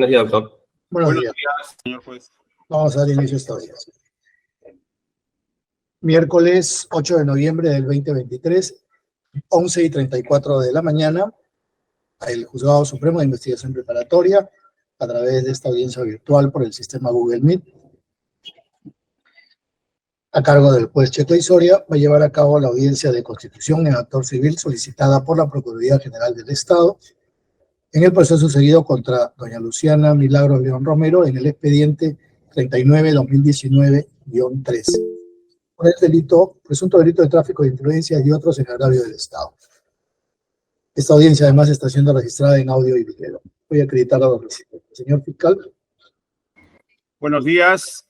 Buenos días, doctor. Buenos días, señor juez. Vamos a dar inicio a esta audiencia. Miércoles 8 de noviembre del 2023, 11:34 de la mañana, el Juzgado Supremo de Investigación Preparatoria, a través de esta audiencia virtual por el sistema Google Meet, a cargo del juez Cheto Isoria, va a llevar a cabo la audiencia de constitución en actor civil solicitada por la Procuraduría General del Estado en el proceso seguido contra doña Luciana Milagros León Romero en el expediente 39-2019-3 por el presunto delito de tráfico de influencias y otros en agravio del Estado. Esta audiencia además está siendo registrada en audio y video. Voy a acreditar a los residentes. Señor fiscal. Buenos días,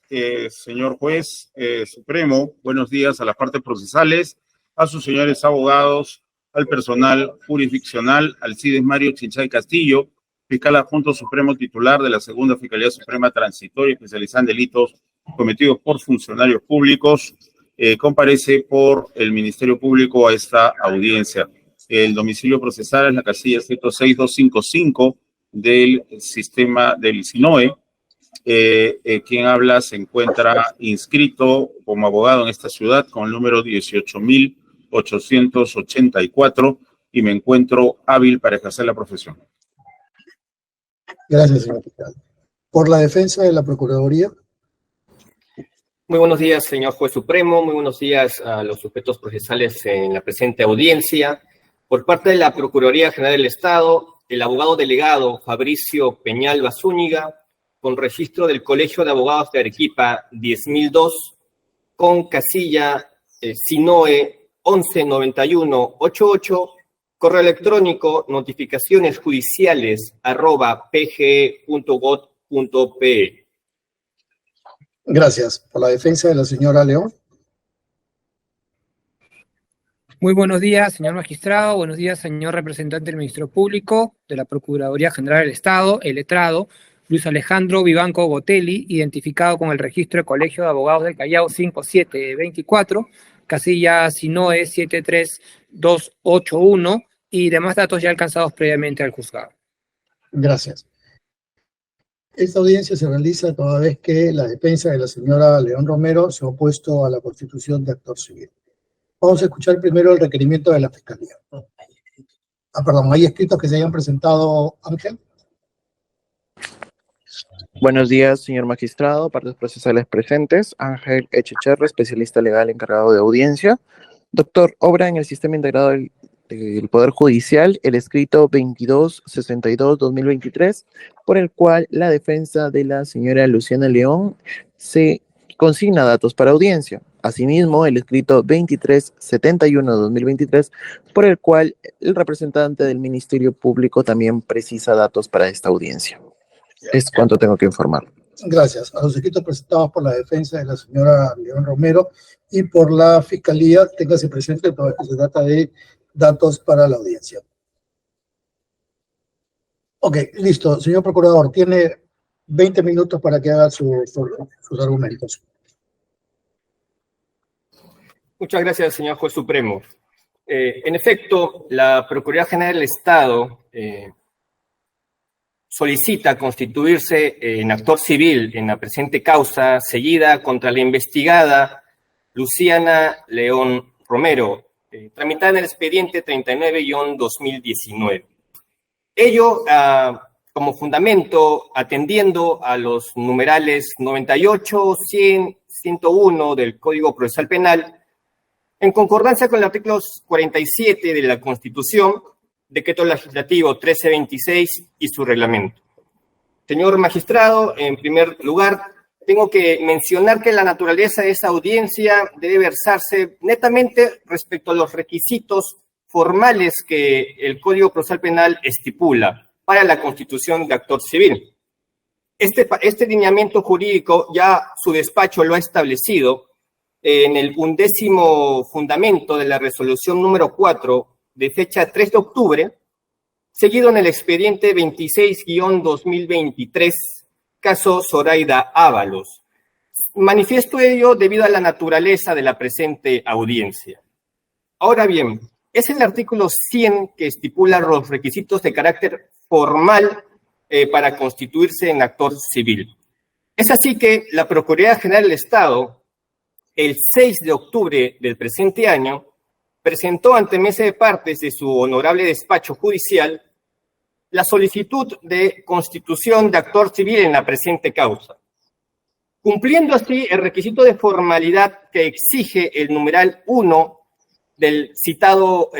señor juez supremo. Buenos días a las partes procesales, a sus señores abogados, al personal jurisdiccional, Alcides Mario Chinchay Castillo, fiscal adjunto supremo titular de la Segunda Fiscalía Suprema Transitoria especializada en delitos cometidos por funcionarios públicos. Comparece por el Ministerio Público a esta audiencia. El domicilio procesal es la casilla 106-255 del sistema del SINOE. Quien habla se encuentra inscrito como abogado en esta ciudad con el número 18.884 y me encuentro hábil para ejercer la profesión. Gracias, señor fiscal. Por la defensa de la Procuraduría. Muy buenos días, señor juez supremo. Muy buenos días a los sujetos procesales en la presente audiencia. Por parte de la Procuraduría General del Estado, el abogado delegado Fabricio Peñalba Zúñiga, con registro del Colegio de Abogados de Arequipa 10.002, con casilla SINOE 119188, correo electrónico notificacionesjudiciales@pge.gov.pe. Gracias. Por la defensa de la señora León. Muy buenos días, señor magistrado. Buenos días, señor representante del Ministerio Público, de la Procuraduría General del Estado, el letrado Luis Alejandro Vivanco Botelli, identificado con el registro de Colegio de Abogados del Callao 5724, casilla SINOE 73281 y demás datos ya alcanzados previamente al juzgado. Gracias. Esta audiencia se realiza toda vez que la defensa de la señora León Romero se ha opuesto a la constitución de actor civil. Vamos a escuchar primero el requerimiento de la Fiscalía. ¿Hay escritos que se hayan presentado, Ángel? Buenos días, señor magistrado, partes procesales presentes. Ángel Echecherre, especialista legal encargado de audiencia. Doctor, obra en el Sistema Integrado del Poder Judicial el escrito 2262-2023, por el cual la defensa de la señora Luciana León se consigna datos para audiencia. Asimismo, el escrito 2371-2023, por el cual el representante del Ministerio Público también precisa datos para esta audiencia. Es cuanto tengo que informar. Gracias. A los escritos presentados por la defensa de la señora León Romero y por la Fiscalía, téngase presente todo esto se trata de datos para la audiencia. Ok, listo. Señor Procurador, tiene 20 minutos para que haga sus argumentos. Muchas gracias, señor juez supremo. En efecto, la Procuraduría General del Estado solicita constituirse en actor civil en la presente causa seguida contra la investigada Luciana León Romero, tramitada en el expediente 39-2019. Ello como fundamento atendiendo a los numerales 98, 100, 101 del Código Procesal Penal, en concordancia con el artículo 47 de la Constitución, Decreto Legislativo 1326 y su reglamento. Señor magistrado, en primer lugar, tengo que mencionar que la naturaleza de esa audiencia debe versarse netamente respecto a los requisitos formales que el Código Procesal Penal estipula para la constitución de actor civil. Este lineamiento jurídico ya su despacho lo ha establecido en el 11º fundamento de la resolución número 4 de fecha 3 de octubre, seguido en el expediente 26-2023, caso Zoraida Ábalos. Manifiesto ello debido a la naturaleza de la presente audiencia. Ahora bien, es el artículo 100 que estipula los requisitos de carácter formal para constituirse en actor civil. Es así que la Procuraduría General del Estado, el 6 de octubre del presente año, presentó ante mesa de partes de su honorable despacho judicial la solicitud de constitución de actor civil en la presente causa, cumpliendo así el requisito de formalidad que exige el numeral 1 del citado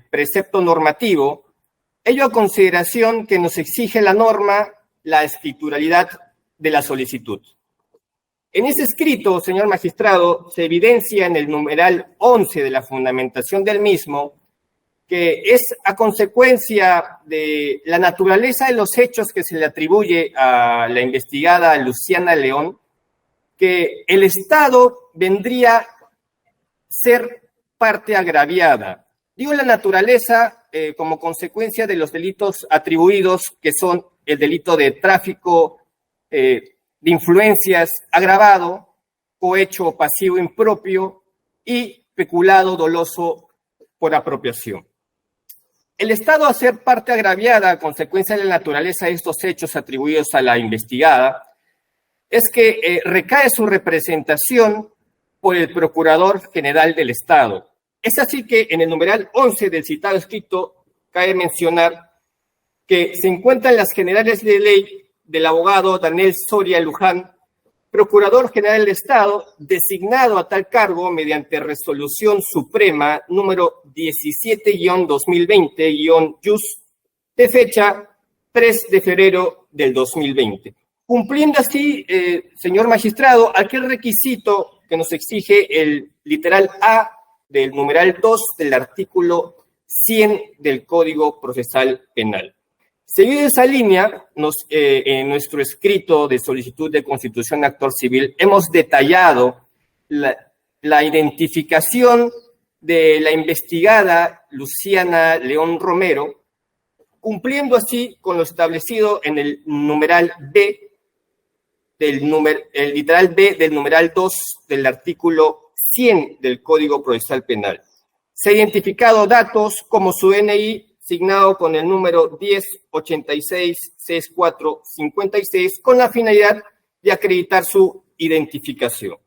precepto normativo, ello a consideración que nos exige la norma la escrituralidad de la solicitud. En ese escrito, señor magistrado, se evidencia en el numeral 11 de la fundamentación del mismo que es a consecuencia de la naturaleza de los hechos que se le atribuye a la investigada Luciana León, que el Estado vendría a ser parte agraviada. Digo la naturaleza como consecuencia de los delitos atribuidos, que son el delito de tráfico de influencias agravado, cohecho pasivo impropio y peculado doloso por apropiación. El Estado, a ser parte agraviada a consecuencia de la naturaleza de estos hechos atribuidos a la investigada, es que recae su representación por el Procurador General del Estado. Es así que en el numeral 11 del citado escrito cabe mencionar que se encuentran las generales de ley del abogado Daniel Soria Luján, Procurador General del Estado, designado a tal cargo mediante resolución suprema número 17-2020-JUS de fecha 3 de febrero del 2020. Cumpliendo así, señor magistrado, aquel requisito que nos exige el literal A del numeral 2 del artículo 100 del Código Procesal Penal. Seguido esa línea, en nuestro escrito de solicitud de constitución de actor civil, hemos detallado la identificación de la investigada Luciana León Romero, cumpliendo así con lo establecido en el numeral B, el literal B del numeral 2 del artículo 100 del Código Procesal Penal. Se ha identificado datos como su DNI, signado con el número 10866456, con la finalidad de acreditar su identificación.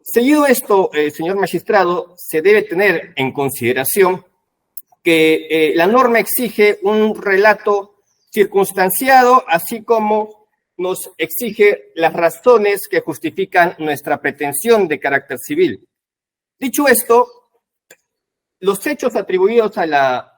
Seguido esto, señor magistrado, se debe tener en consideración que la norma exige un relato circunstanciado, así como nos exige las razones que justifican nuestra pretensión de carácter civil. Dicho esto, los hechos atribuidos a la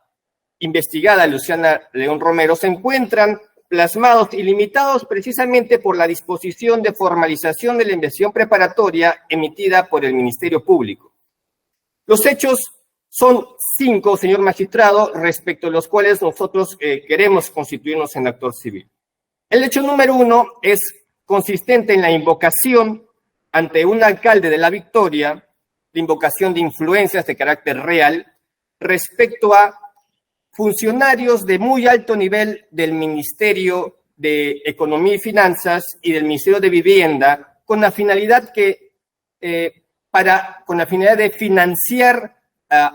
investigada Luciana León Romero se encuentran plasmados y limitados precisamente por la disposición de formalización de la investigación preparatoria emitida por el Ministerio Público. Los hechos son 5, señor magistrado, respecto a los cuales nosotros queremos constituirnos en actor civil. El hecho número 1 es consistente en la invocación ante un alcalde de La Victoria, la invocación de influencias de carácter real respecto a funcionarios de muy alto nivel del Ministerio de Economía y Finanzas y del Ministerio de Vivienda, con la finalidad de financiar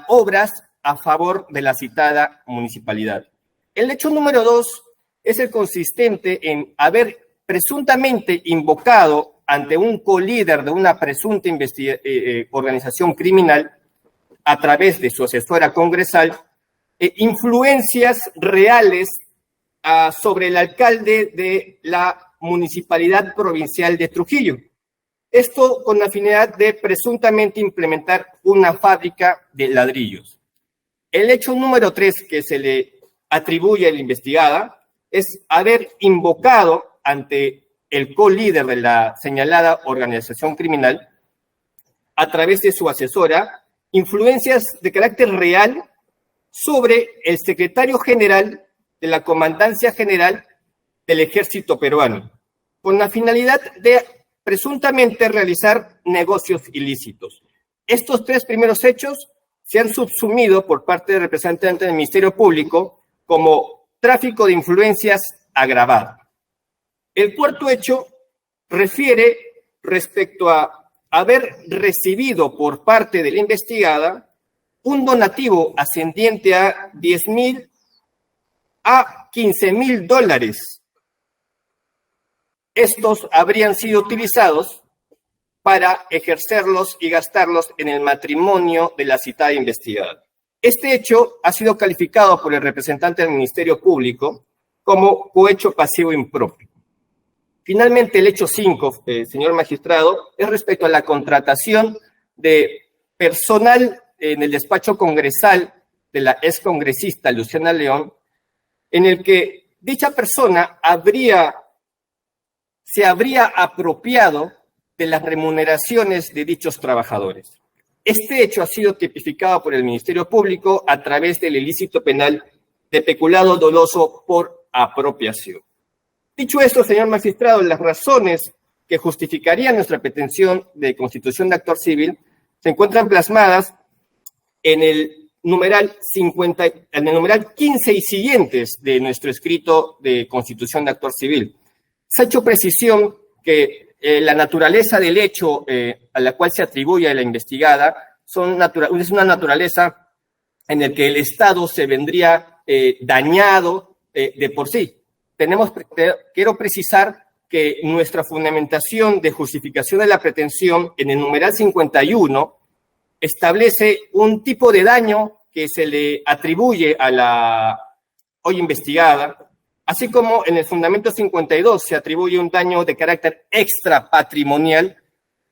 obras a favor de la citada municipalidad. El hecho número 2 es el consistente en haber presuntamente invocado ante un colíder de una presunta organización criminal a través de su asesora congresal influencias reales sobre el alcalde de la Municipalidad Provincial de Trujillo. Esto con la finalidad de presuntamente implementar una fábrica de ladrillos. El hecho número 3 que se le atribuye a la investigada es haber invocado ante el co-líder de la señalada organización criminal, a través de su asesora, influencias de carácter real sobre el secretario general de la Comandancia General del Ejército Peruano, con la finalidad de presuntamente realizar negocios ilícitos. Estos 3 primeros hechos se han subsumido por parte del representante del Ministerio Público como tráfico de influencias agravado. El cuarto hecho refiere respecto a haber recibido por parte de la investigada un donativo ascendiente a 10,000 a $15.000. Estos habrían sido utilizados para ejercerlos y gastarlos en el matrimonio de la citada investigada. Este hecho ha sido calificado por el representante del Ministerio Público como cohecho pasivo impropio. Finalmente, el hecho 5, señor magistrado, es respecto a la contratación de personal en el despacho congresal de la excongresista Luciana León, en el que dicha persona se habría apropiado de las remuneraciones de dichos trabajadores. Este hecho ha sido tipificado por el Ministerio Público a través del ilícito penal de peculado doloso por apropiación. Dicho esto, señor magistrado, las razones que justificarían nuestra pretensión de constitución de actor civil se encuentran plasmadas en el numeral 15 y siguientes de nuestro escrito de constitución de actor civil. Se ha hecho precisión que la naturaleza del hecho a la cual se atribuye a la investigada es una naturaleza en la que el Estado se vendría dañado de por sí. Quiero precisar que nuestra fundamentación de justificación de la pretensión en el numeral 51 establece un tipo de daño que se le atribuye a la hoy investigada, así como en el fundamento 52 se atribuye un daño de carácter extrapatrimonial,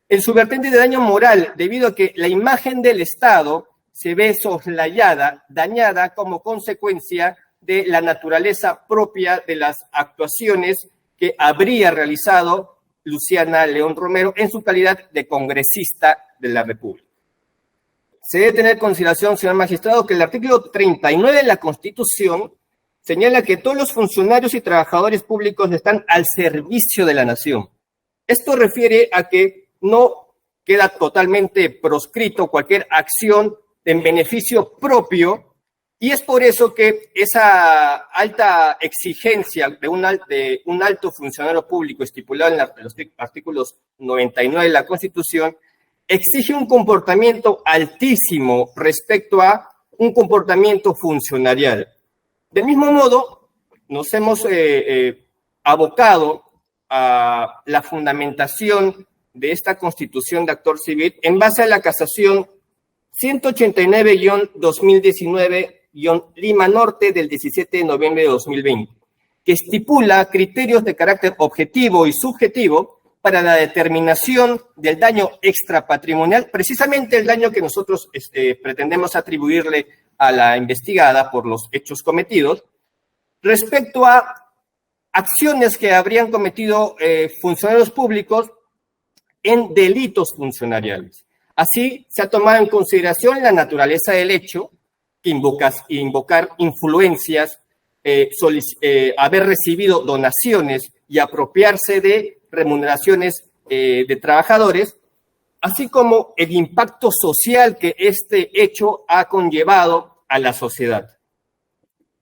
en su vertiente de daño moral, debido a que la imagen del Estado se ve soslayada, dañada como consecuencia de la naturaleza propia de las actuaciones que habría realizado Luciana León Romero en su calidad de congresista de la República. Se debe tener en consideración, señor magistrado, que el artículo 39 de la Constitución señala que todos los funcionarios y trabajadores públicos están al servicio de la nación. Esto refiere a que no queda totalmente proscrito cualquier acción en beneficio propio, y es por eso que esa alta exigencia de un alto funcionario público estipulado en los artículos 99 de la Constitución exige un comportamiento altísimo respecto a un comportamiento funcionarial. Del mismo modo, nos hemos abocado a la fundamentación de esta Constitución de actor civil en base a la casación 189-2019-Lima Norte del 17 de noviembre de 2020, que estipula criterios de carácter objetivo y subjetivo para la determinación del daño extrapatrimonial, precisamente el daño que nosotros pretendemos atribuirle a la investigada por los hechos cometidos, respecto a acciones que habrían cometido funcionarios públicos en delitos funcionariales. Así, se ha tomado en consideración la naturaleza del hecho, que invocar influencias, haber recibido donaciones y apropiarse de remuneraciones de trabajadores, así como el impacto social que este hecho ha conllevado a la sociedad.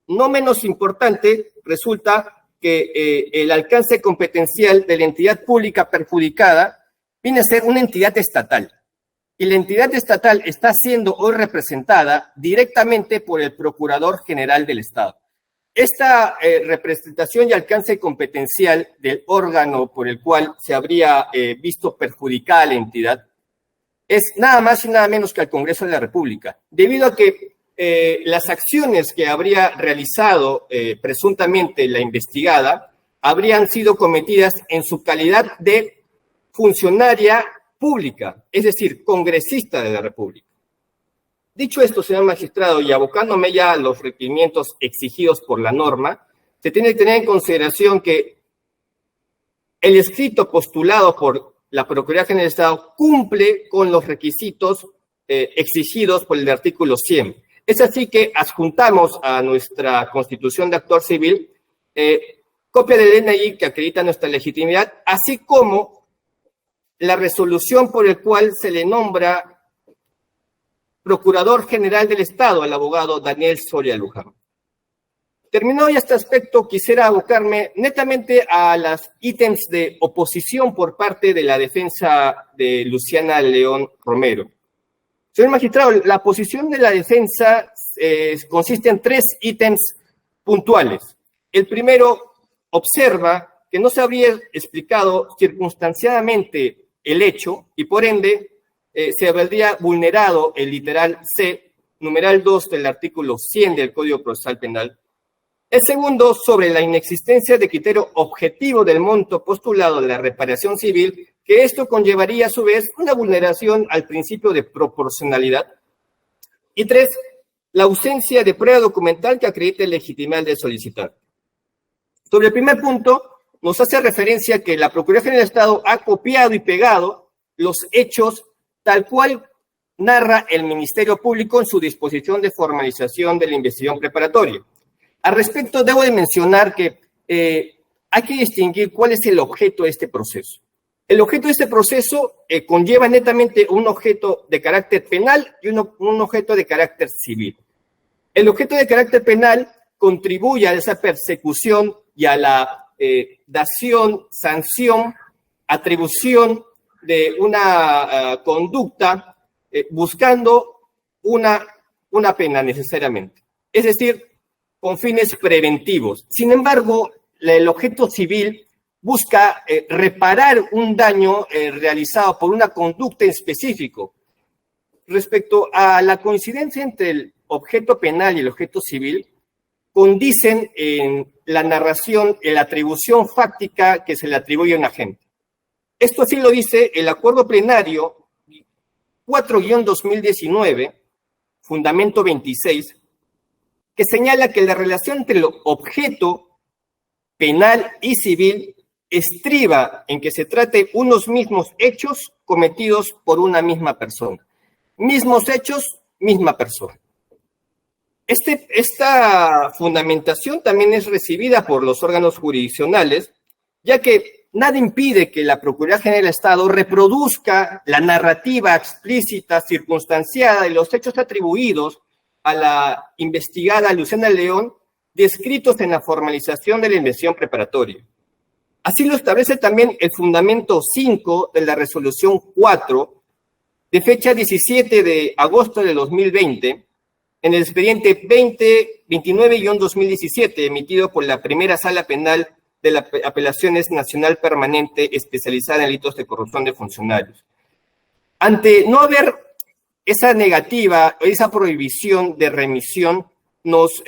No menos importante, resulta que el alcance competencial de la entidad pública perjudicada viene a ser una entidad estatal. Y la entidad estatal está siendo hoy representada directamente por el Procurador General del Estado. Esta representación y alcance competencial del órgano por el cual se habría visto perjudicada la entidad es nada más y nada menos que al Congreso de la República, debido a que las acciones que habría realizado presuntamente la investigada habrían sido cometidas en su calidad de funcionaria pública, es decir, congresista de la República. Dicho esto, señor magistrado, y abocándome ya a los requerimientos exigidos por la norma, se tiene que tener en consideración que el escrito postulado por la Procuraduría General del Estado cumple con los requisitos exigidos por el artículo 100. Es así que adjuntamos a nuestra Constitución de actor civil copia del DNI que acredita nuestra legitimidad, así como la resolución por el cual se le nombra Procurador General del Estado al abogado Daniel Soria Luján. Terminado ya este aspecto, quisiera abocarme netamente a las ítems de oposición por parte de la defensa de Luciana León Romero. Señor magistrado, la posición de la defensa consiste en 3 ítems puntuales. El primero observa que no se habría explicado circunstanciadamente el hecho y por ende se habría vulnerado el literal C, numeral 2 del artículo 100 del Código Procesal Penal. El segundo, sobre la inexistencia de criterio objetivo del monto postulado de la reparación civil, que esto conllevaría a su vez una vulneración al principio de proporcionalidad. Y tres, la ausencia de prueba documental que acredite la legitimidad del solicitante. Sobre el primer punto, nos hace referencia que la Procuraduría General del Estado ha copiado y pegado los hechos tal cual narra el Ministerio Público en su disposición de formalización de la investigación preparatoria. Al respecto, debo de mencionar que hay que distinguir cuál es el objeto de este proceso. El objeto de este proceso conlleva netamente un objeto de carácter penal y un objeto de carácter civil. El objeto de carácter penal contribuye a esa persecución y a la dación, sanción, atribución de una conducta buscando una pena necesariamente. Es decir, con fines preventivos. Sin embargo, el objeto civil busca reparar un daño realizado por una conducta en específico. Respecto a la coincidencia entre el objeto penal y el objeto civil, condicen en la narración, en la atribución fáctica que se le atribuye a un agente. Esto así lo dice el acuerdo plenario 4-2019, fundamento 26, que señala que la relación entre el objeto penal y civil estriba en que se trate unos mismos hechos cometidos por una misma persona. Mismos hechos, misma persona. Esta fundamentación también es recibida por los órganos jurisdiccionales, ya que nada impide que la Procuraduría General del Estado reproduzca la narrativa explícita, circunstanciada de los hechos atribuidos a la investigada Luciana León, descritos en la formalización de la investigación preparatoria. Así lo establece también el fundamento 5 de la resolución 4, de fecha 17 de agosto de 2020, en el expediente 2029-2017, emitido por la primera sala penal de la Apelaciones Nacional Permanente especializada en delitos de corrupción de funcionarios. Ante no haber esa negativa, esa prohibición de remisión, nos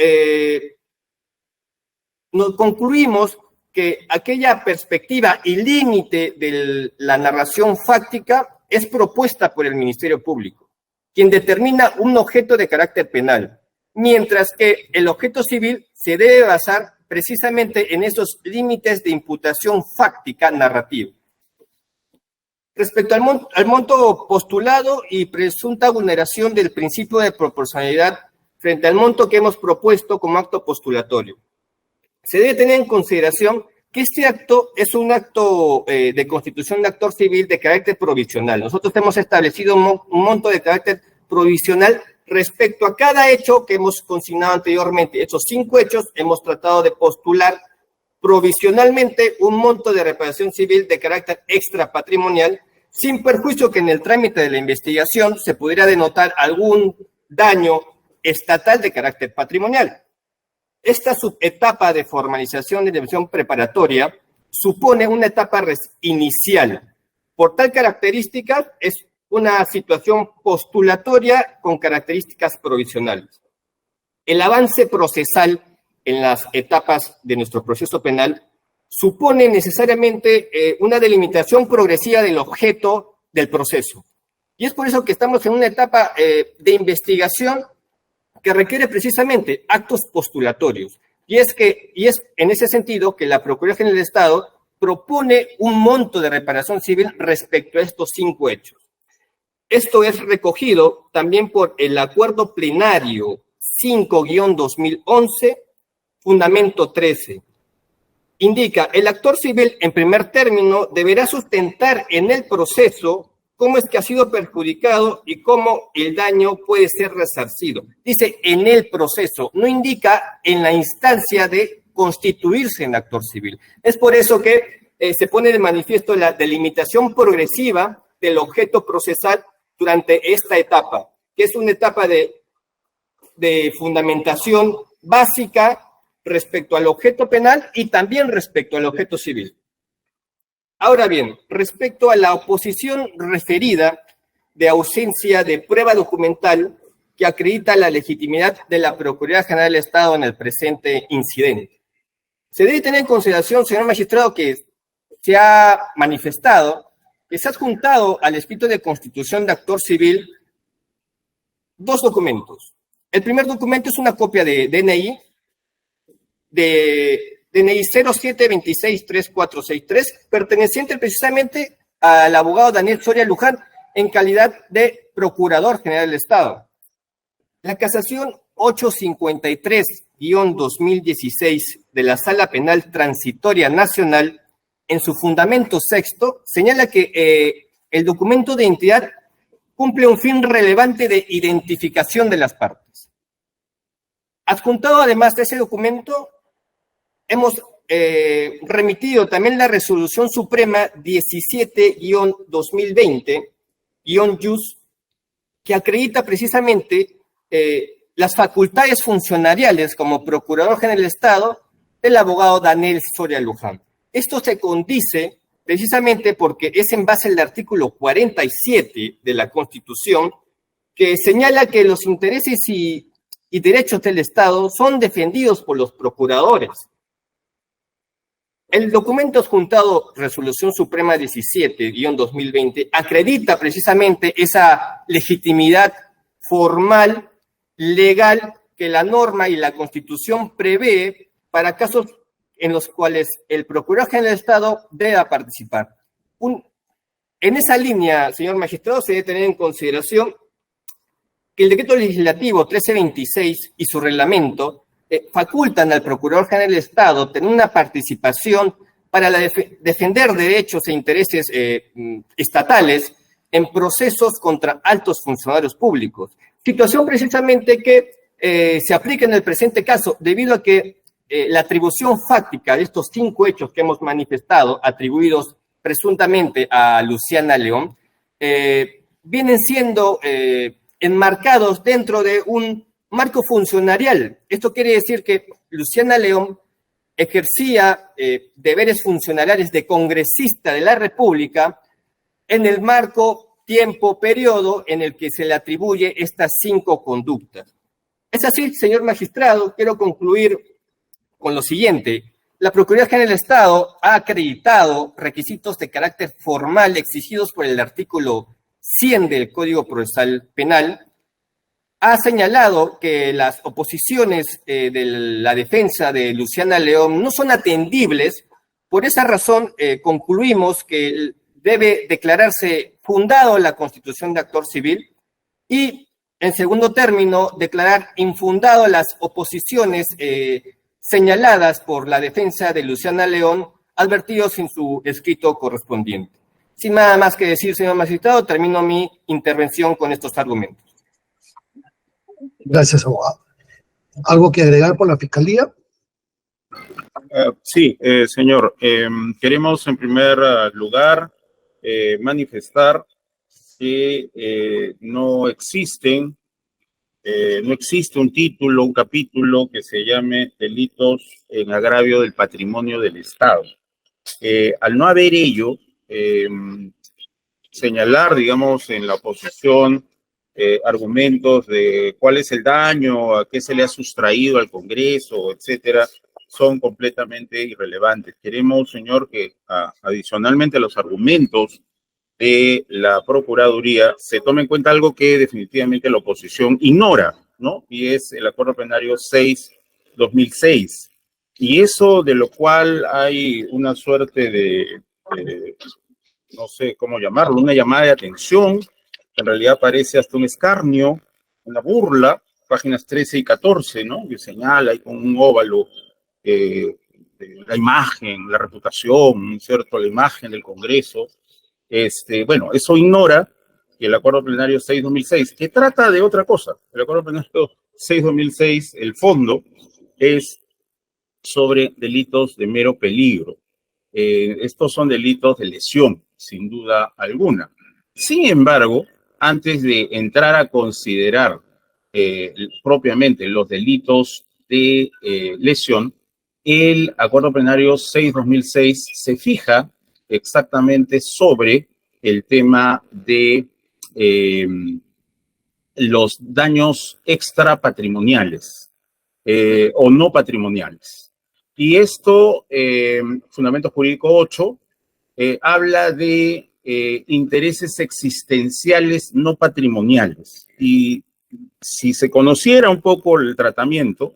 concluimos que aquella perspectiva y límite de la narración fáctica es propuesta por el Ministerio Público, quien determina un objeto de carácter penal, mientras que el objeto civil se debe basar precisamente en esos límites de imputación fáctica narrativa. Respecto al monto postulado y presunta vulneración del principio de proporcionalidad frente al monto que hemos propuesto como acto postulatorio, se debe tener en consideración que este acto es un acto de constitución de actor civil de carácter provisional. Nosotros hemos establecido un monto de carácter provisional respecto a cada hecho que hemos consignado anteriormente. Estos 5 hechos hemos tratado de postular provisionalmente un monto de reparación civil de carácter extrapatrimonial, sin perjuicio que en el trámite de la investigación se pudiera denotar algún daño estatal de carácter patrimonial. Esta subetapa de formalización de la investigación preparatoria supone una etapa inicial. Por tal característica, es una situación postulatoria con características provisionales. El avance procesal en las etapas de nuestro proceso penal supone necesariamente una delimitación progresiva del objeto del proceso. Y es por eso que estamos en una etapa de investigación que requiere precisamente actos postulatorios. Y es en ese sentido que la Procuraduría General del Estado propone un monto de reparación civil respecto a estos 5 hechos. Esto es recogido también por el Acuerdo Plenario 5-2011, fundamento 13. Indica, el actor civil en primer término deberá sustentar en el proceso cómo es que ha sido perjudicado y cómo el daño puede ser resarcido. Dice en el proceso, no indica en la instancia de constituirse en actor civil. Es por eso que se pone de manifiesto la delimitación progresiva del objeto procesal durante esta etapa, que es una etapa de fundamentación básica respecto al objeto penal y también respecto al objeto civil. Ahora bien, respecto a la oposición referida de ausencia de prueba documental que acredita la legitimidad de la Procuraduría General del Estado en el presente incidente. Se debe tener en consideración, señor magistrado, que se ha manifestado que se ha adjuntado al escrito de constitución de actor civil dos documentos. El primer documento es una copia de DNI 07263463, perteneciente precisamente al abogado Daniel Soria Luján en calidad de Procurador General del Estado. La casación 853-2016 de la Sala Penal Transitoria Nacional, en su fundamento sexto, señala que el documento de identidad cumple un fin relevante de identificación de las partes. Adjuntado además de ese documento, hemos remitido también la Resolución Suprema 17-2020-JUS, que acredita precisamente las facultades funcionariales como Procurador General del Estado del abogado Daniel Soria Luján. Esto se condice precisamente porque es en base al artículo 47 de la Constitución, que señala que los intereses y derechos del Estado son defendidos por los procuradores. El documento adjuntado, Resolución Suprema 17-2020, acredita precisamente esa legitimidad formal, legal, que la norma y la Constitución prevé para casos en los cuales el Procurador General del Estado deba participar. En esa línea, señor magistrado, se debe tener en consideración que el decreto legislativo 1326 y su reglamento facultan al Procurador General del Estado tener una participación para defender derechos e intereses estatales en procesos contra altos funcionarios públicos. Situación precisamente que se aplica en el presente caso debido a que la atribución fáctica de estos 5 hechos que hemos manifestado, atribuidos presuntamente a Luciana León, vienen siendo enmarcados dentro de un marco funcionarial. Esto quiere decir que Luciana León ejercía deberes funcionariales de congresista de la República en el marco, tiempo, periodo en el que se le atribuye estas 5 conductas. Es así, señor magistrado, quiero concluir con lo siguiente. La Procuraduría General del Estado ha acreditado requisitos de carácter formal exigidos por el artículo 100 del Código Procesal Penal. Ha señalado que las oposiciones de la defensa de Luciana León no son atendibles. Por esa razón, concluimos que debe declararse fundado la constitución de actor civil y, en segundo término, declarar infundado las oposiciones señaladas por la defensa de Luciana León, advertidos en su escrito correspondiente. Sin nada más que decir, señor magistrado, termino mi intervención con estos argumentos. Gracias, abogado. ¿Algo que agregar por la Fiscalía? Sí, señor. Queremos en primer lugar manifestar que no existe un título, un capítulo que se llame delitos en agravio del patrimonio del Estado. Al no haber ello, señalar, digamos, en la oposición argumentos de cuál es el daño, a qué se le ha sustraído al Congreso, etcétera, son completamente irrelevantes. Queremos, señor, que adicionalmente a los argumentos de la Procuraduría se tome en cuenta algo que definitivamente la oposición ignora, ¿no? Y es el Acuerdo Plenario 6-2006. Y eso de lo cual hay una suerte de no sé cómo llamarlo, una llamada de atención, que en realidad parece hasta un escarnio, una burla, páginas 13 y 14, ¿no? Que señala ahí con un óvalo la imagen, la reputación, ¿cierto? La imagen del Congreso. Bueno, eso ignora que el Acuerdo Plenario 6-2006, que trata de otra cosa. El Acuerdo Plenario 6-2006, el fondo, es sobre delitos de mero peligro. Estos son delitos de lesión, sin duda alguna. Sin embargo, antes de entrar a considerar propiamente los delitos de lesión, el acuerdo plenario 6/2006 se fija exactamente sobre el tema de los daños extrapatrimoniales o no patrimoniales. Y esto, Fundamento Jurídico 8, habla de intereses existenciales no patrimoniales. Y si se conociera un poco el tratamiento,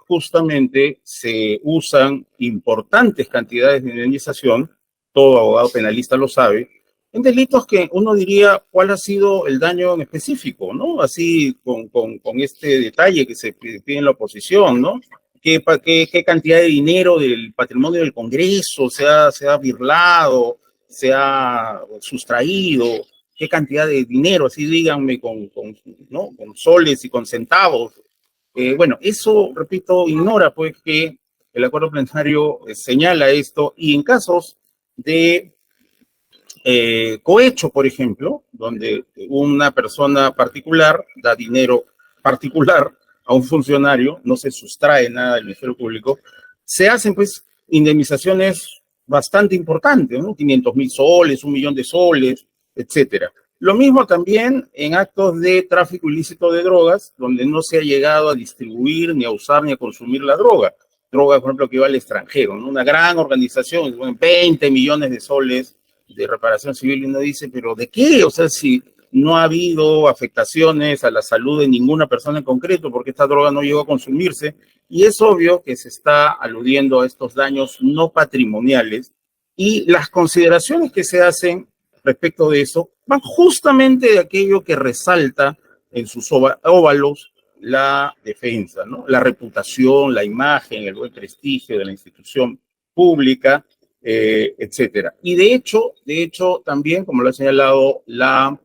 justamente se usan importantes cantidades de indemnización, todo abogado penalista lo sabe, en delitos que uno diría cuál ha sido el daño en específico, ¿no? Así con este detalle que se pide en la oposición, ¿no? ¿Qué cantidad de dinero del patrimonio del Congreso se ha birlado, se ha sustraído? ¿Qué cantidad de dinero? Así díganme ¿no? Con soles y con centavos. Bueno, eso, repito, ignora pues que el acuerdo plenario señala esto, y en casos de cohecho, por ejemplo, donde una persona particular da dinero particular a un funcionario, no se sustrae nada del Ministerio Público, se hacen pues indemnizaciones bastante importantes, ¿no? 500.000 soles, 1 millón de soles, etcétera. Lo mismo también en actos de tráfico ilícito de drogas, donde no se ha llegado a distribuir, ni a usar, ni a consumir la droga. Droga, por ejemplo, que va al extranjero, ¿no? Una gran organización, 20 millones de soles de reparación civil, y uno dice, ¿pero de qué? O sea, si no ha habido afectaciones a la salud de ninguna persona en concreto, porque esta droga no llegó a consumirse, y es obvio que se está aludiendo a estos daños no patrimoniales, y las consideraciones que se hacen respecto de eso van justamente de aquello que resalta en sus óvalos la defensa, ¿no? La reputación, la imagen, el buen prestigio de la institución pública, etcétera. Y de hecho, también, como lo ha señalado la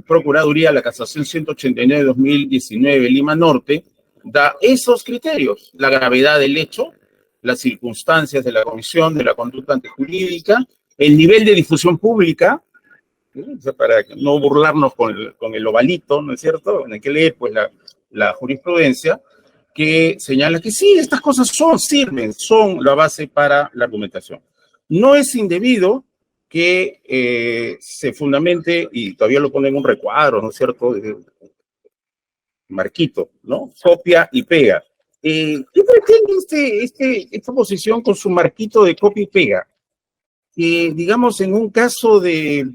Procuraduría, la Casación 189 de 2019, Lima Norte, da esos criterios: la gravedad del hecho, las circunstancias de la comisión de la conducta antijurídica, el nivel de difusión pública, ¿no? O sea, para no burlarnos con el ovalito, ¿no es cierto? En el que lee pues la jurisprudencia, que señala que sí, estas cosas sirven, son la base para la argumentación. No es indebido que se fundamente, y todavía lo pone en un recuadro, ¿no es cierto? Marquito, ¿no? Copia y pega. ¿Qué pretende esta posición con su marquito de copia y pega? Que, digamos, en un caso de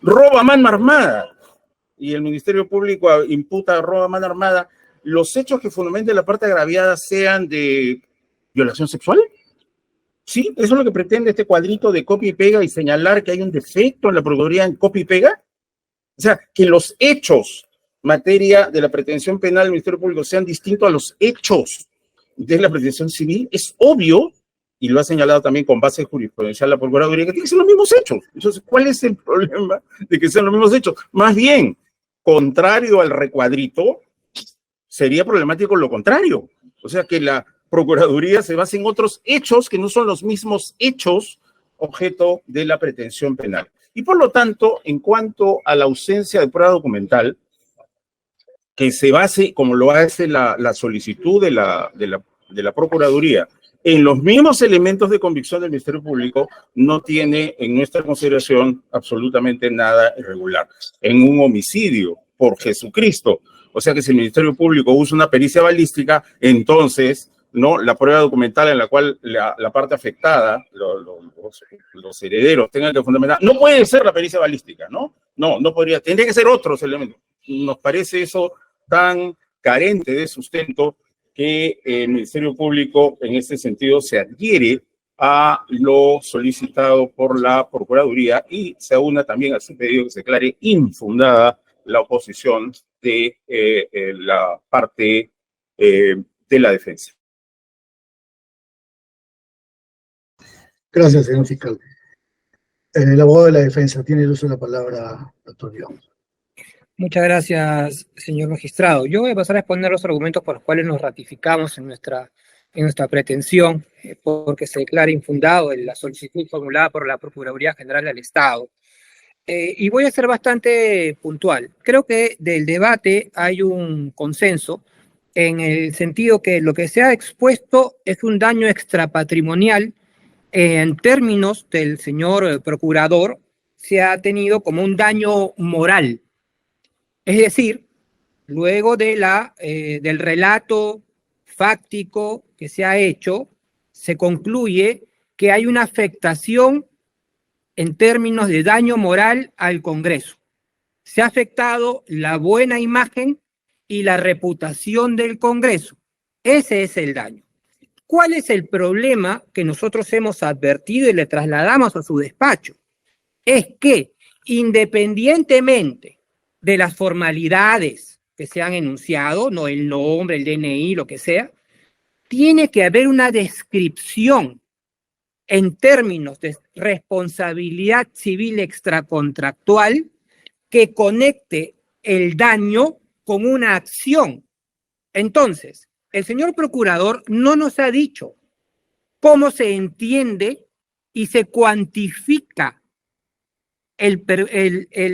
robo a mano armada, y el Ministerio Público imputa robo a mano armada, los hechos que fundamenten la parte agraviada sean de violación sexual. ¿Sí? ¿Eso es lo que pretende este cuadrito de copia y pega, y señalar que hay un defecto en la Procuraduría en copia y pega? O sea, que los hechos, materia de la pretensión penal del Ministerio Público, sean distintos a los hechos de la pretensión civil, es obvio, y lo ha señalado también con base jurisprudencial la Procuraduría, que tienen que ser los mismos hechos. Entonces, ¿cuál es el problema de que sean los mismos hechos? Más bien, contrario al recuadrito, sería problemático lo contrario. O sea, que la Procuraduría se basa en otros hechos que no son los mismos hechos objeto de la pretensión penal. Y por lo tanto, en cuanto a la ausencia de prueba documental, que se base, como lo hace la solicitud de la Procuraduría, en los mismos elementos de convicción del Ministerio Público, no tiene en nuestra consideración absolutamente nada irregular. En un homicidio por Jesucristo, o sea que si el Ministerio Público usa una pericia balística, entonces, ¿no?, la prueba documental en la cual la parte afectada, los herederos tengan que fundamentar, no puede ser la pericia balística, ¿no? No podría, tendría que ser otros elementos. Nos parece eso tan carente de sustento que el Ministerio Público en este sentido se adhiere a lo solicitado por la Procuraduría y se aúna también a su pedido que se declare infundada la oposición de la parte de la defensa. Gracias, señor fiscal. El abogado de la defensa tiene el uso de la palabra, doctor León. Muchas gracias, señor magistrado. Yo voy a pasar a exponer los argumentos por los cuales nos ratificamos en nuestra pretensión porque se declara infundado en la solicitud formulada por la Procuraduría General del Estado. Y voy a ser bastante puntual. Creo que del debate hay un consenso en el sentido que lo que se ha expuesto es un daño extrapatrimonial. En términos del señor procurador, se ha tenido como un daño moral. Es decir, luego de del relato fáctico que se ha hecho, se concluye que hay una afectación en términos de daño moral al Congreso. Se ha afectado la buena imagen y la reputación del Congreso. Ese es el daño. ¿Cuál es el problema que nosotros hemos advertido y le trasladamos a su despacho? Es que, independientemente de las formalidades que se han enunciado, no el nombre, el DNI, lo que sea, tiene que haber una descripción en términos de responsabilidad civil extracontractual que conecte el daño con una acción. Entonces, el señor procurador no nos ha dicho cómo se entiende y se cuantifica el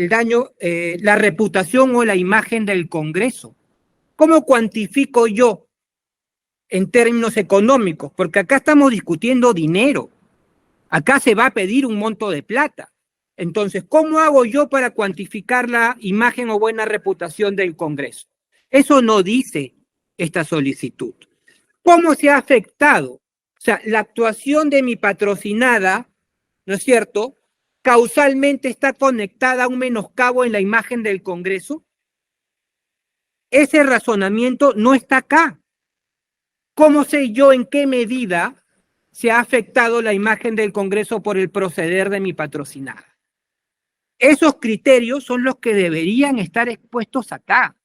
daño, la reputación o la imagen del Congreso. ¿Cómo cuantifico yo en términos económicos? Porque acá estamos discutiendo dinero. Acá se va a pedir un monto de plata. Entonces, ¿cómo hago yo para cuantificar la imagen o buena reputación del Congreso? Eso no dice esta solicitud. ¿Cómo se ha afectado? O sea, la actuación de mi patrocinada, ¿no es cierto?, causalmente está conectada a un menoscabo en la imagen del Congreso. Ese razonamiento no está acá. ¿Cómo sé yo en qué medida se ha afectado la imagen del Congreso por el proceder de mi patrocinada? Esos criterios son los que deberían estar expuestos acá.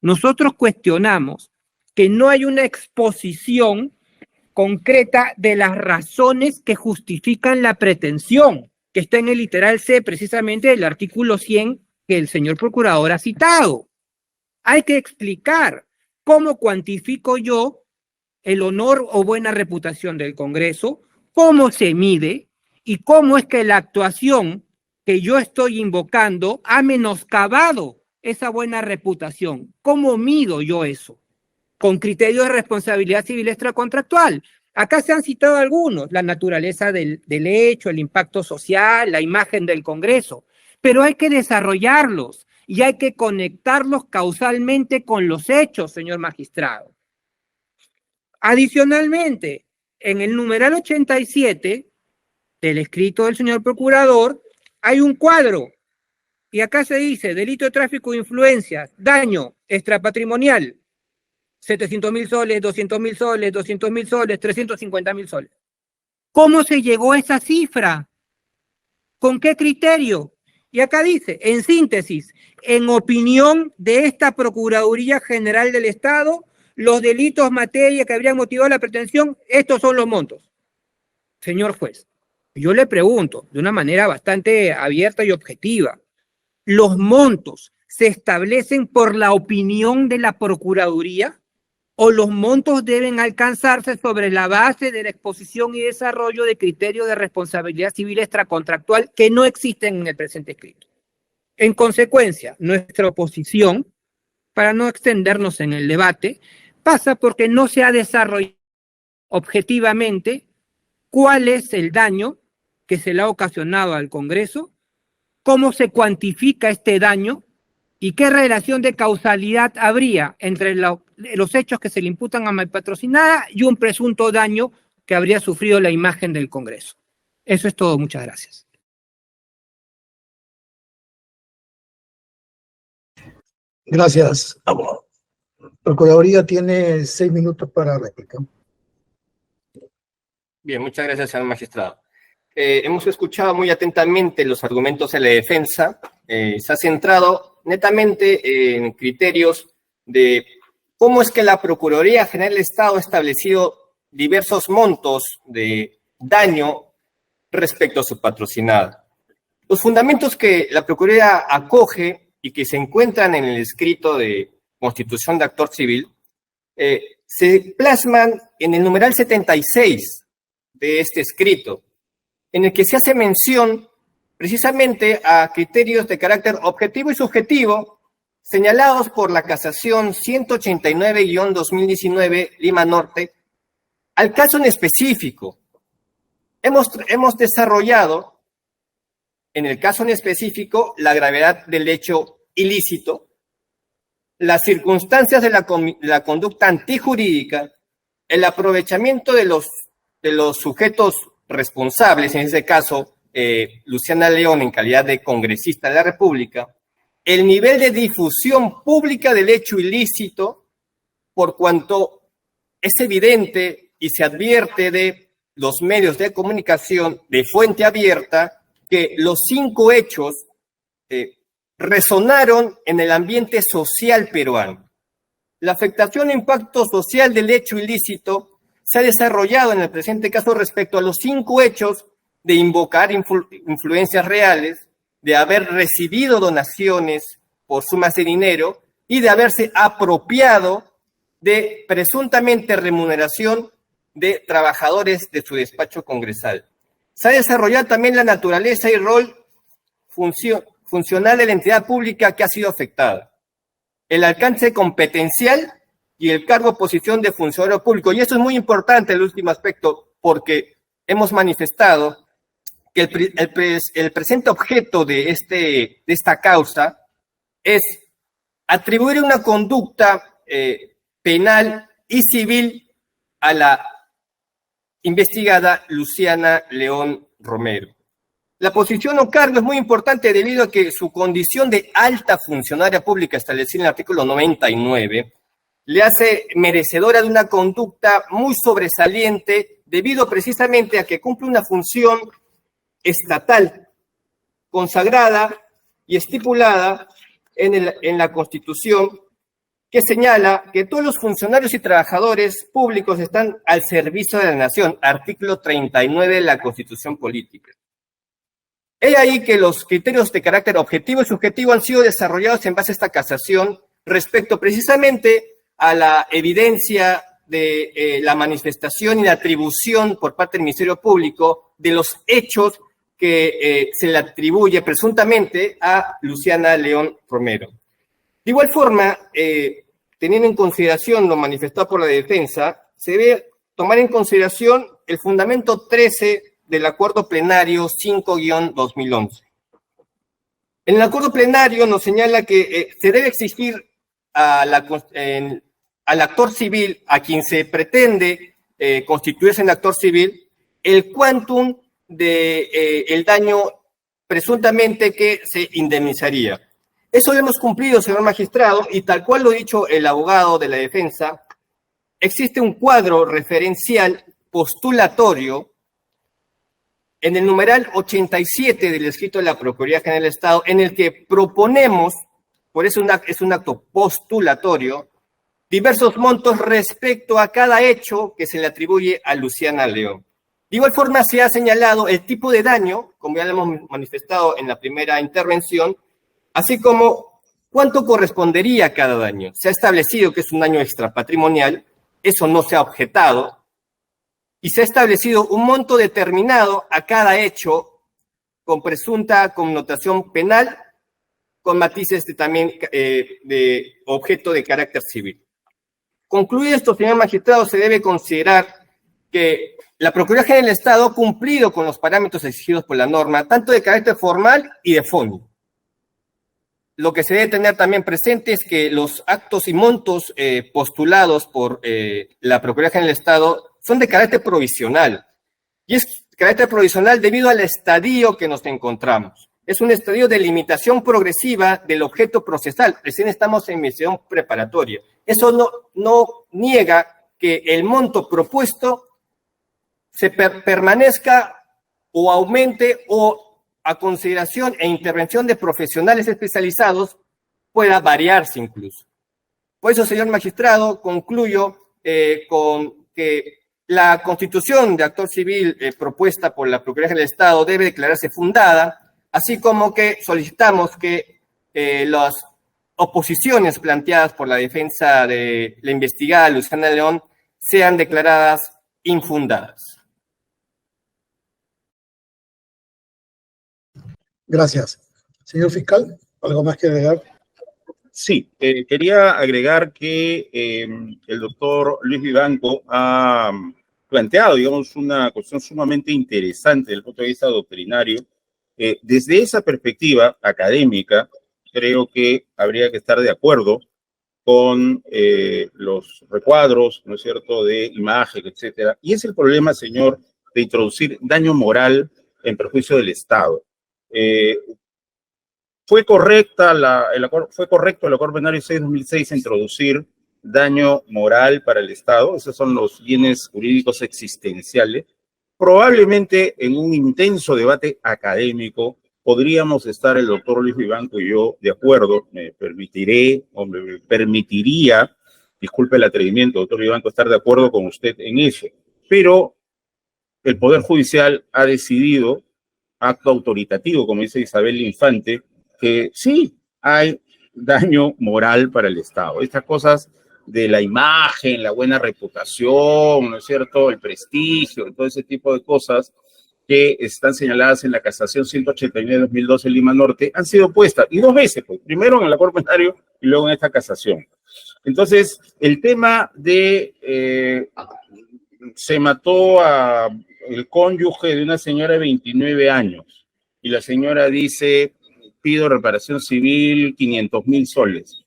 Nosotros cuestionamos que no hay una exposición concreta de las razones que justifican la pretensión, que está en el literal C precisamente del artículo 100 que el señor procurador ha citado. Hay que explicar cómo cuantifico yo el honor o buena reputación del Congreso, cómo se mide y cómo es que la actuación que yo estoy invocando ha menoscabado esa buena reputación. ¿Cómo mido yo eso? Con criterios de responsabilidad civil extracontractual. Acá se han citado algunos, la naturaleza del hecho, el impacto social, la imagen del Congreso, pero hay que desarrollarlos y hay que conectarlos causalmente con los hechos, señor magistrado. Adicionalmente, en el numeral 87 del escrito del señor procurador hay un cuadro y acá se dice delito de tráfico de influencias, daño extrapatrimonial, 700.000 soles, 200.000 soles, 200.000 soles, 350.000 soles. ¿Cómo se llegó a esa cifra? ¿Con qué criterio? Y acá dice, en síntesis, en opinión de esta Procuraduría General del Estado, los delitos materia que habrían motivado la pretensión, estos son los montos. Señor juez, yo le pregunto de una manera bastante abierta y objetiva, ¿los montos se establecen por la opinión de la Procuraduría o los montos deben alcanzarse sobre la base de la exposición y desarrollo de criterios de responsabilidad civil extracontractual que no existen en el presente escrito? En consecuencia, nuestra oposición, para no extendernos en el debate, pasa porque no se ha desarrollado objetivamente cuál es el daño que se le ha ocasionado al Congreso, cómo se cuantifica este daño y qué relación de causalidad habría entre los hechos que se le imputan a mi patrocinada y un presunto daño que habría sufrido la imagen del Congreso. Eso es todo. Muchas gracias. Gracias. Procuraduría tiene 6 minutos para réplica. Bien, muchas gracias, señor magistrado. Hemos escuchado muy atentamente los argumentos de la defensa. Se ha centrado netamente en criterios de cómo es que la Procuraduría General del Estado ha establecido diversos montos de daño respecto a su patrocinada. Los fundamentos que la Procuraduría acoge y que se encuentran en el escrito de constitución de actor civil se plasman en el numeral 76 de este escrito, en el que se hace mención precisamente a criterios de carácter objetivo y subjetivo señalados por la casación 189-2019 Lima Norte, al caso en específico. Hemos desarrollado, en el caso en específico, la gravedad del hecho ilícito, las circunstancias de la conducta antijurídica, el aprovechamiento de los sujetos responsables, en este caso, Luciana León en calidad de congresista de la República, el nivel de difusión pública del hecho ilícito, por cuanto es evidente y se advierte de los medios de comunicación de fuente abierta que los 5 hechos resonaron en el ambiente social peruano. La afectación e impacto social del hecho ilícito se ha desarrollado en el presente caso respecto a los 5 hechos de invocar influencias reales, de haber recibido donaciones por sumas de dinero y de haberse apropiado de presuntamente remuneración de trabajadores de su despacho congresal. Se ha desarrollado también la naturaleza y rol funcional de la entidad pública que ha sido afectada, el alcance competencial y el cargo o posición de funcionario público. Y eso es muy importante, el último aspecto, porque hemos manifestado que el presente objeto de esta causa es atribuir una conducta penal y civil a la investigada Luciana León Romero. La posición o cargo es muy importante debido a que su condición de alta funcionaria pública establecida en el artículo 99 le hace merecedora de una conducta muy sobresaliente debido precisamente a que cumple una función estatal consagrada y estipulada en la Constitución, que señala que todos los funcionarios y trabajadores públicos están al servicio de la nación, artículo 39 de la Constitución Política. He ahí que los criterios de carácter objetivo y subjetivo han sido desarrollados en base a esta casación respecto precisamente a la evidencia de la manifestación y la atribución por parte del Ministerio Público de los hechos que se le atribuye presuntamente a Luciana León Romero. De igual forma, teniendo en consideración lo manifestado por la defensa, se debe tomar en consideración el fundamento 13 del Acuerdo Plenario 5-2011. En el Acuerdo Plenario nos señala que se debe exigir al actor civil, a quien se pretende constituirse en actor civil, el quantum del daño presuntamente que se indemnizaría. Eso lo hemos cumplido, señor magistrado, y tal cual lo ha dicho el abogado de la defensa, existe un cuadro referencial postulatorio en el numeral 87 del escrito de la Procuraduría General del Estado, en el que proponemos, por eso es un acto postulatorio, diversos montos respecto a cada hecho que se le atribuye a Luciana León. De igual forma, se ha señalado el tipo de daño, como ya lo hemos manifestado en la primera intervención, así como cuánto correspondería a cada daño. Se ha establecido que es un daño extrapatrimonial, eso no se ha objetado, y se ha establecido un monto determinado a cada hecho con presunta connotación penal, con matices también de objeto de carácter civil. Concluido esto, señor magistrado, se debe considerar que la Procuraduría General del Estado ha cumplido con los parámetros exigidos por la norma, tanto de carácter formal y de fondo. Lo que se debe tener también presente es que los actos y montos postulados por la Procuraduría General del Estado son de carácter provisional. Y es carácter provisional debido al estadio que nos encontramos. Es un estadio de limitación progresiva del objeto procesal. Recién estamos en misión preparatoria. Eso no niega que el monto propuesto se permanezca o aumente o a consideración e intervención de profesionales especializados pueda variarse incluso. Por eso, señor magistrado, concluyo con que la constitución de actor civil propuesta por la Procuraduría General del Estado debe declararse fundada, así como que solicitamos que las oposiciones planteadas por la defensa de la investigada Luciana León sean declaradas infundadas. Gracias. Señor fiscal, ¿algo más que agregar? Sí, quería agregar que el doctor Luis Vivanco ha planteado, digamos, una cuestión sumamente interesante desde el punto de vista doctrinario. Desde esa perspectiva académica, creo que habría que estar de acuerdo con los recuadros, ¿no es cierto?, de imagen, etcétera. Y es el problema, señor, de introducir daño moral en perjuicio del Estado. Fue correcto el acuerdo plenario 6/2006 a introducir daño moral para el Estado. Esos son los bienes jurídicos existenciales. Probablemente en un intenso debate académico podríamos estar el doctor Luis Vivanco y yo de acuerdo. Me permitiría, disculpe el atrevimiento, doctor Vivanco, estar de acuerdo con usted en eso. Pero el Poder Judicial ha decidido, acto autoritativo, como dice Isabel Infante, que sí hay daño moral para el Estado. Estas cosas de la imagen, la buena reputación, ¿no es cierto?, el prestigio, todo ese tipo de cosas que están señaladas en la casación 189/2012 Lima Norte, han sido puestas, y 2 veces, pues, primero en el acuerdo plenario y luego en esta casación. Entonces, el tema de se mató a el cónyuge de una señora de 29 años, y la señora dice, pido reparación civil, 500.000 soles.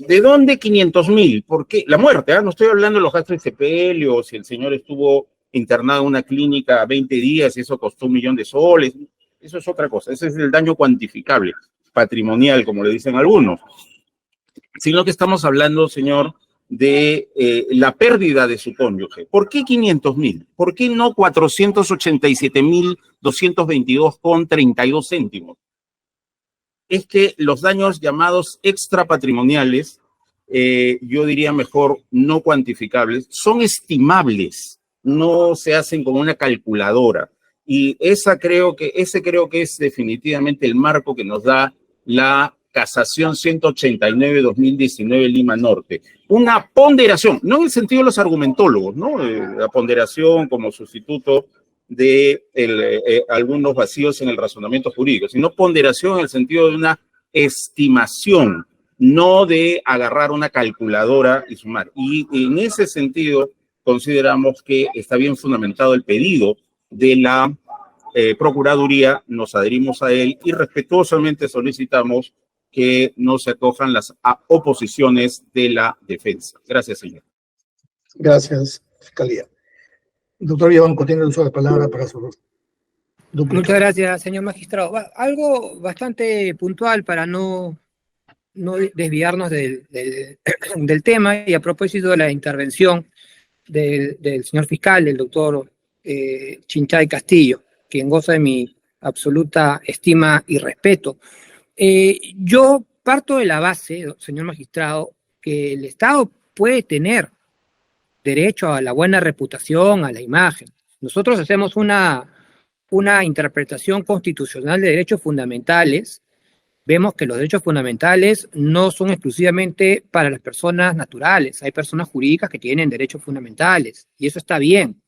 ¿De dónde 500.000? ¿Por qué? La muerte, no estoy hablando de los gastos de sepelio, o si el señor estuvo internado en una clínica 20 días y eso costó 1 millón de soles. Eso es otra cosa, ese es el daño cuantificable, patrimonial, como le dicen algunos. Sino que estamos hablando, señor, de la pérdida de su cónyuge. ¿Por qué 500.000? ¿Por qué no 487.222,32 céntimos? Es que los daños llamados extrapatrimoniales, yo diría mejor no cuantificables, son estimables, no se hacen con una calculadora. Y ese creo que es definitivamente el marco que nos da la casación 189/2019 Lima Norte. Una ponderación, no en el sentido de los argumentólogos, ¿no? La ponderación como sustituto de algunos vacíos en el razonamiento jurídico, sino ponderación en el sentido de una estimación, no de agarrar una calculadora y sumar. Y en ese sentido consideramos que está bien fundamentado el pedido de la Procuraduría, nos adherimos a él y respetuosamente solicitamos que no se acojan las oposiciones de la defensa. Gracias, señor. Gracias, Fiscalía. Doctor Vivanco, tiene el uso de palabra para su duplicado. Muchas gracias, señor magistrado. Algo bastante puntual para no desviarnos del tema, y a propósito de la intervención del señor fiscal, del doctor Chinchay Castillo, quien goza de mi absoluta estima y respeto. Yo parto de la base, señor magistrado, que el Estado puede tener derecho a la buena reputación, a la imagen. Nosotros hacemos una interpretación constitucional de derechos fundamentales. Vemos que los derechos fundamentales no son exclusivamente para las personas naturales. Hay personas jurídicas que tienen derechos fundamentales, y eso está bien.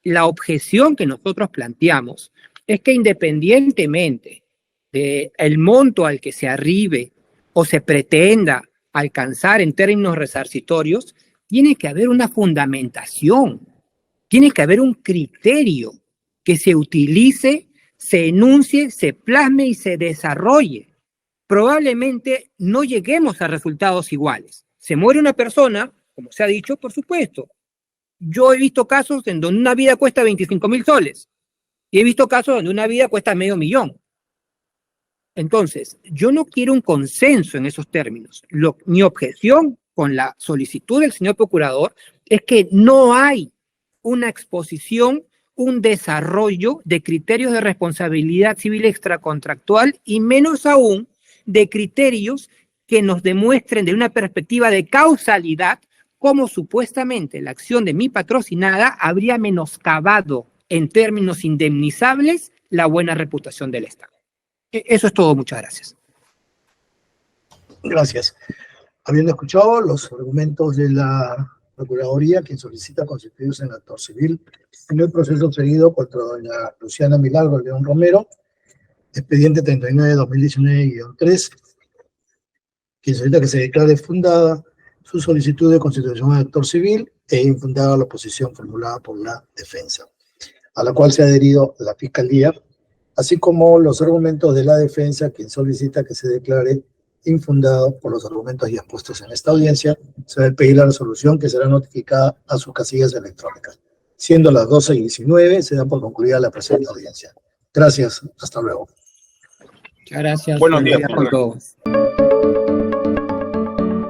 La objeción que nosotros planteamos es que independientemente del monto al que se arribe o se pretenda alcanzar en términos resarcitorios, tiene que haber una fundamentación, tiene que haber un criterio que se utilice, se enuncie, se plasme y se desarrolle. Probablemente no lleguemos a resultados iguales. Se muere una persona, como se ha dicho, por supuesto. Yo he visto casos en donde una vida cuesta 25.000 soles y he visto casos donde una vida cuesta $500,000. Entonces, yo no quiero un consenso en esos términos. Mi objeción con la solicitud del señor procurador es que no hay una exposición, un desarrollo de criterios de responsabilidad civil extracontractual y menos aún de criterios que nos demuestren de una perspectiva de causalidad cómo supuestamente la acción de mi patrocinada habría menoscabado en términos indemnizables la buena reputación del Estado. Eso es todo, muchas gracias. Gracias. Habiendo escuchado los argumentos de la Procuraduría, quien solicita constituirse en actor civil en el proceso seguido contra doña Luciana Milagro León Romero, expediente 39/2019-3, quien solicita que se declare fundada su solicitud de constitución de actor civil e infundada la oposición formulada por la defensa, a la cual se ha adherido la Fiscalía, así como los argumentos de la defensa, quien solicita que se declare infundado por los argumentos ya expuestos en esta audiencia. Se va a pedir la resolución que será notificada a sus casillas electrónicas. Siendo las 12:19, se da por concluida la presente audiencia. Gracias, hasta luego. Muchas gracias. Buenos días, con todos.